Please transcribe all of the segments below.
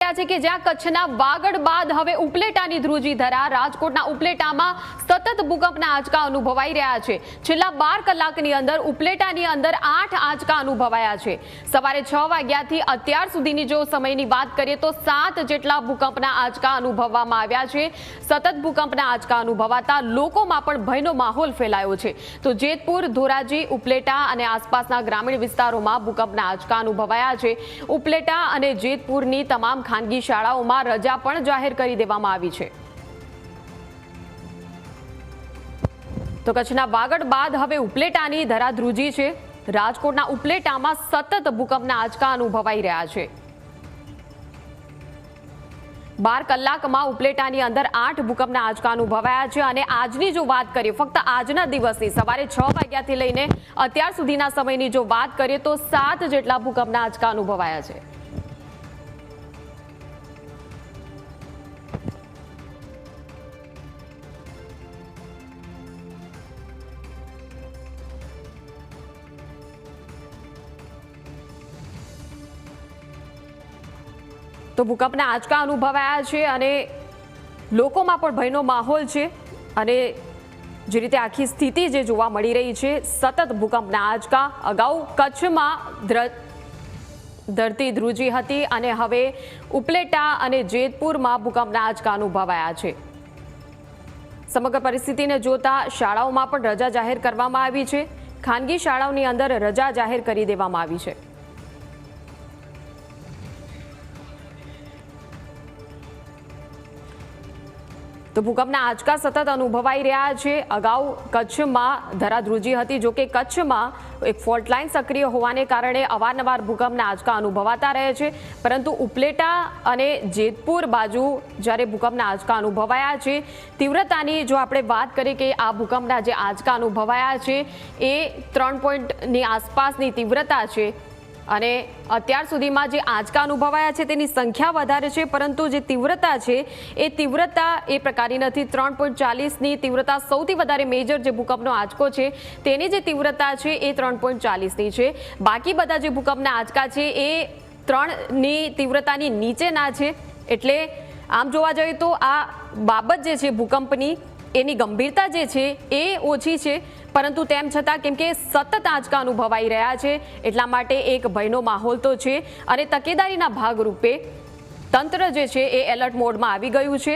રહ્યા છે કે જ્યાં કચ્છના વાગડ બાદ હવે ઉપલેટાની ધ્રુજી ધરા રાજકોટના ઉપલેટામાં સતત ભૂકંપના આંચકા અનુભવાઈ રહ્યા છે। છેલ્લા 12 કલાકની અંદર ઉપલેટાની અંદર 8 આંચકા અનુભવાયા છે। સવારે 6 વાગ્યાથી અત્યાર સુધીની જો સમયની વાત કરીએ તો 7 જેટલા ભૂકંપના આંચકા અનુભવવામાં આવ્યા છે। સતત ભૂકંપના આંચકા અનુભવાતા લોકોમાં પણ ભયનો માહોલ ફેલાયો છે। તો જેતપુર, ધોરાજી, ઉપલેટા અને આસપાસના ગ્રામીણ વિસ્તારોમાં ભૂકંપના આંચકા અનુભવાયા છે। ઉપલેટા અને જેતપુરની તમામ ખાનગી શાળાઓમાં રજા પણ જાહેર કરી દેવામાં આવી છે। તો કચ્છના વાગડ બાદ હવે ઉપલેટાની ધરા ધ્રુજી છે। રાજકોટના ઉપલેટામાં સતત ભૂકંપના આંચકા અનુભવાઈ રહ્યા છે। 12 કલાકમાં ઉપલેટાની અંદર 8 ભૂકંપના આંચકા અનુભવાયા છે। અને આજની જો વાત કરીએ, ફક્ત આજના દિવસની સવારે 6 વાગ્યાથી લઈને અત્યાર સુધીના સમયની જો વાત કરીએ તો 7 જેટલા ભૂકંપના આંચકા અનુભવાયા છે। તો ભૂકંપના આંચકા અનુભવાયા છે અને લોકોમાં પણ ભયનો માહોલ છે। અને જે રીતે આખી સ્થિતિ જે જોવા મળી રહી છે, સતત ભૂકંપના આંચકા। અગાઉ કચ્છમાં ધરતી ધ્રુજી હતી અને હવે ઉપલેટા અને જેતપુરમાં ભૂકંપના આંચકા અનુભવાયા છે। સમગ્ર પરિસ્થિતિને જોતા શાળાઓમાં પણ રજા જાહેર કરવામાં આવી છે। ખાનગી શાળાઓની અંદર રજા જાહેર કરી દેવામાં આવી છે। તો ભૂકંપના આંચકા સતત અનુભવાઈ રહ્યા છે। અગાઉ કચ્છમાં ધરા ધ્રુજી હતી, જો કે કચ્છમાં એક ફોલ્ટ લાઇન સક્રિય હોવાને કારણે અવારનવાર ભૂકંપના આંચકા અનુભવાતા રહે છે। પરંતુ ઉપલેટા અને જેતપુર બાજુ જ્યારે ભૂકંપના આંચકા અનુભવાયા છે, તીવ્રતાની જો આપણે વાત કરીએ કે આ ભૂકંપના જે આંચકા અનુભવાયા છે એ 3 પોઈન્ટની આસપાસની તીવ્રતા છે। અને અત્યાર સુધીમાં જે આંચકા અનુભવાયા છે તેની સંખ્યા વધારે છે, પરંતુ જે તીવ્રતા છે એ તીવ્રતા એ પ્રકારની નથી। 3.40ની તીવ્રતા સૌથી વધારે મેજર જે ભૂકંપનો આંચકો છે તેની જે તીવ્રતા છે એ 3.40ની છે। બાકી બધા જે ભૂકંપના આંચકા છે એ 3ની તીવ્રતાની નીચેના છે। એટલે આમ જોવા જઈએ તો આ બાબત જે છે ભૂકંપની, એની ગંભીરતા જે છે એ ઓછી છે, પરંતુ તેમ છતાં કેમ કે સતત આંચકા અનુભવાઈ રહ્યા છે એટલા માટે એક ભયનો માહોલ તો છે। અને તકેદારીના ભાગરૂપે તંત્ર જે છે એ એલર્ટ મોડમાં આવી ગયું છે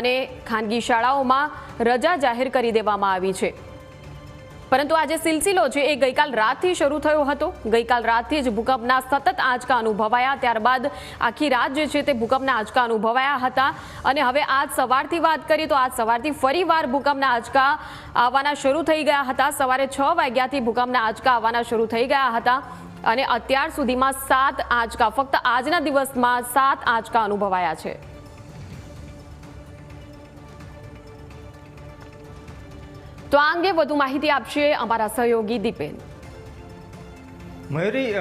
અને ખાનગી શાળાઓમાં રજા જાહેર કરી દેવામાં આવી છે। પરંતુ આ જે સિલસિલો છે એ ગઈકાલ રાતથી શરૂ થયો હતો। ગઈકાલ રાતથી જ ભૂકંપના સતત આંચકા અનુભવાયા, ત્યારબાદ આખી રાત જે છે તે ભૂકંપના આંચકા અનુભવાયા હતા। અને હવે આજ સવારથી વાત કરીએ તો આજ સવારથી ફરીવાર ભૂકંપના આંચકા આવવાના શરૂ થઈ ગયા હતા। સવારે 6 વાગ્યાથી ભૂકંપના આંચકા આવવાના શરૂ થઈ ગયા હતા અને અત્યાર સુધીમાં 7 આંચકા, ફક્ત આજના દિવસમાં 7 આંચકા અનુભવાયા છે। તો આ અંગે વધુ માહિતી આપશે અમારા સહયોગી દીપેન। મયુરી,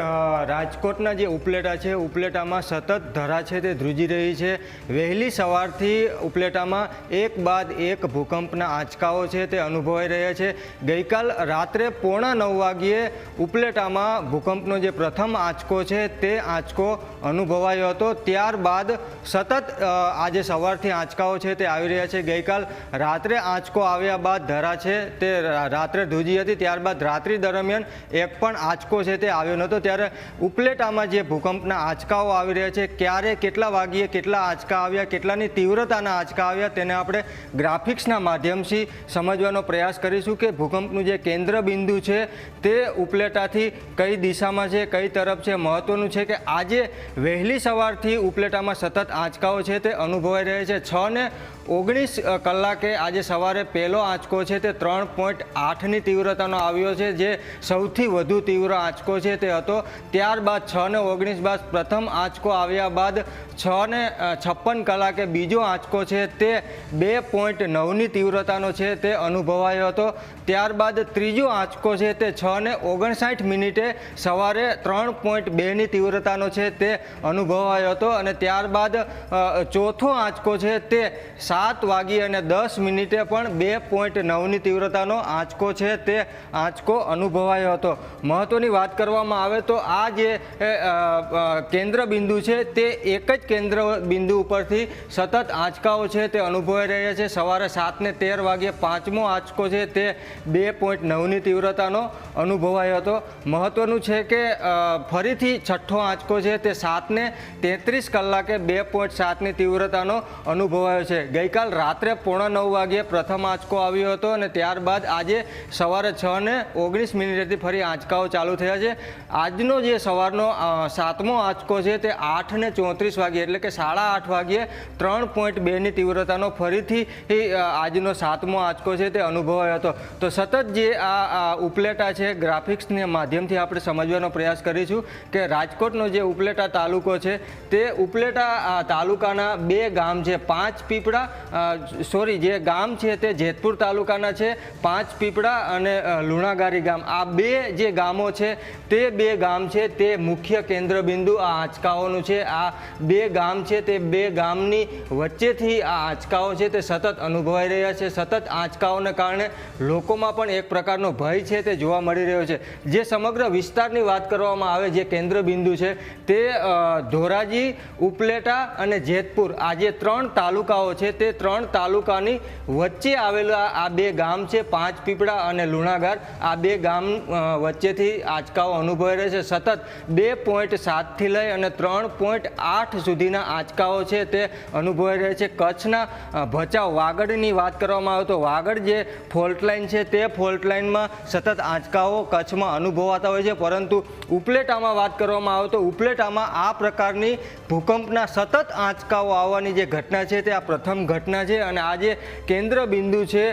રાજકોટના જે ઉપલેટા છે, ઉપલેટામાં સતત ધરા છે તે ધ્રુજી રહી છે। વહેલી સવારથી ઉપલેટામાં એક બાદ એક ભૂકંપના આંચકાઓ છે તે અનુભવાઈ રહ્યા છે। ગઈકાલ રાત્રે 8:45 વાગ્યે ઉપલેટામાં ભૂકંપનો જે પ્રથમ આંચકો છે તે આંચકો અનુભવાયો હતો। ત્યારબાદ સતત આજે સવારથી આંચકાઓ છે તે આવી રહ્યા છે। ગઈકાલ રાત્રે આંચકો આવ્યા બાદ ધરા છે તે રાત્રે ધ્રુજી હતી, ત્યારબાદ રાત્રિ દરમિયાન એક પણ આંચકો છે તે આવ્યો નહોતો। ત્યારે ઉપલેટામાં જે ભૂકંપના આંચકાઓ આવી રહ્યા છે, ક્યારે, કેટલા વાગ્યે કેટલા આંચકા આવ્યા, કેટલાની તીવ્રતાના આંચકા આવ્યા, તેને આપણે ગ્રાફિક્સના માધ્યમથી સમજવાનો પ્રયાસ કરીશું કે ભૂકંપનું જે કેન્દ્ર બિંદુ છે તે ઉપલેટાથી કઈ દિશામાં છે, કઈ તરફ છે। મહત્વનું છે કે આજે વહેલી સવારથી ઉપલેટામાં સતત આંચકાઓ છે તે અનુભવાઈ રહ્યા છે। 6:19 કલાકે આજે સવારે પહેલો આંચકો છે તે 3.8ની તીવ્રતાનો આવ્યો છે, જે સૌથી વધુ તીવ્ર આંચકો છે તે હતો। ત્યારબાદ 6:19 બાદ પ્રથમ આંચકો આવ્યા બાદ 6:56 કલાકે બીજો આંચકો છે તે 2.9ની તીવ્રતાનો છે તે અનુભવાયો હતો। ત્યારબાદ ત્રીજો આંચકો છે તે 6:59 મિનિટે સવારે 3.2ની તીવ્રતાનો છે તે અનુભવાયો હતો। અને ત્યારબાદ ચોથો આંચકો છે તે 7:10 પણ 2.9ની તીવ્રતાનો આંચકો છે તે આંચકો અનુભવાયો હતો. મહત્વની વાત કરવામાં આવે તો આ જે કેન્દ્ર બિંદુ છે તે એક જ કેન્દ્ર બિંદુ ઉપરથી સતત આંચકાઓ છે તે અનુભવાઈ રહ્યા છે. સવારે 7:13 વાગ્યે 5મો આંચકો છે તે 2.9ની તીવ્રતાનો અનુભવાયો હતો. મહત્વનું છે કે ફરીથી છઠ્ઠો આંચકો છે તે 7:33 કલાકે 2.7ની તીવ્રતાનો અનુભવાયો છે. ગઈકાલ રાત્રે 8:45 વાગ્યે પ્રથમ આંચકો આવ્યો હતો અને ત્યારબાદ આજે સવારે 6:19 ફરી આંચકાઓ ચાલુ થયા છે. આજનો જે સવારનો 7મો આંચકો છે તે 8:34 વાગ્યે એટલે કે 8:30 વાગ્યે 3.2ની તીવ્રતાનો ફરીથી આજનો 7મો આંચકો છે તે અનુભવાયો હતો. તો સતત જે આ ઉપલેટા છે ગ્રાફિક્સના માધ્યમથી આપણે સમજવાનો પ્રયાસ કરીશું કે રાજકોટનો જે ઉપલેટા તાલુકો છે તે ઉપલેટા તાલુકાના 2 ગામ છે. 5 પીપળા જે ગામ છે તે જેતપુર તાલુકાના છે. 5 પીપળા અને લુણાગારી ગામ, આ 2 જે ગામો છે તે 2 ગામ છે તે મુખ્ય કેન્દ્ર બિંદુ આ આંચકાઓનું છે. આ 2 ગામ છે તે 2 ગામની વચ્ચેથી આ આંચકાઓ છે તે સતત અનુભવાઈ રહ્યા છે. સતત આંચકાઓને કારણે લોકોમાં પણ એક પ્રકારનો ભય છે તે જોવા મળી રહ્યો છે. જે સમગ્ર વિસ્તારની વાત કરવામાં આવે જે કેન્દ્ર બિંદુ છે તે ધોરાજી, ઉપલેટા અને જેતપુર આ જે 3 તાલુકાઓ છે તે 3 તાલુકાની વચ્ચે આવેલા આ 2 ગામ છે. 5 પીપળા અને લુણાગાર આ 2 ગામ વચ્ચેથી આંચકાઓ અનુભવાઈ રહ્યા છે. સતત 2.7થી લઈ અને 3.8 સુધીના આંચકાઓ છે તે અનુભવાઈ રહ્યા છે. કચ્છના ભચાઉ વાગડની વાત કરવામાં આવે તો વાગડ જે ફોલ્ટ લાઇન છે તે ફોલ્ટ લાઇનમાં સતત આંચકાઓ કચ્છમાં અનુભવાતા હોય છે. પરંતુ ઉપલેટામાં વાત કરવામાં આવે તો ઉપલેટામાં આ પ્રકારની ભૂકંપના સતત આંચકાઓ આવવાની જે ઘટના છે તે આ પ્રથમ ઘટના છે. અને આ જે કેન્દ્ર બિંદુ છે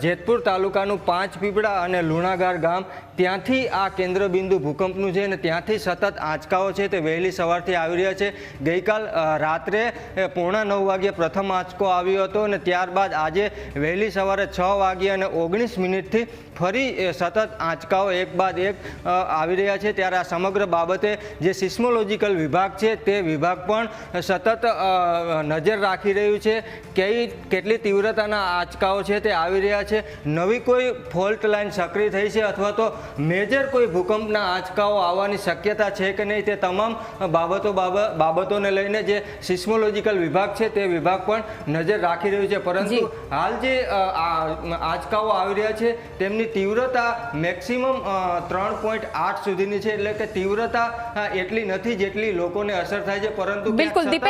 જેતપુર તાલુકાનું 5 પીપળા અને લુણાગાર ગામ ત્યાંથી આ કેન્દ્ર બિંદુ ભૂકંપનું છે અને ત્યાંથી સતત આંચકાઓ છે તે વહેલી સવારથી આવી રહ્યા છે. ગઈકાલ રાત્રે 8:45 વાગ્યે પ્રથમ આંચકો આવ્યો હતો અને ત્યારબાદ આજે વહેલી સવારે 6:19 ફરી સતત આંચકાઓ એક બાદ એક આવી રહ્યા છે. ત્યારે આ સમગ્ર બાબતે જે સિસ્મોલોજીકલ વિભાગ છે તે વિભાગ પણ સતત નજર રાખી રહ્યું છે. કેટલી તીવ્રતાના આંચકાઓ છે તે આવી રહ્યા છે, નવી કોઈ ફોલ્ટ લાઇન સક્રિય થઈ છે અથવા તો મેજર કોઈ ભૂકંપના આંચકાઓ આવવાની શક્યતા છે કે નહીં તે તમામ બાબતોને લઈને જે સિસ્મોલોજીકલ વિભાગ છે તે વિભાગ પણ નજર રાખી રહ્યું છે. પરંતુ હાલ જે આંચકાઓ આવી રહ્યા છે તેમની તીવ્રતા મેક્સિમમ 3.8 સુધીની છે. એટલે કે તીવ્રતા એટલી નથી જેટલી લોકોને અસર થાય છે. પરંતુ બિલકુલ.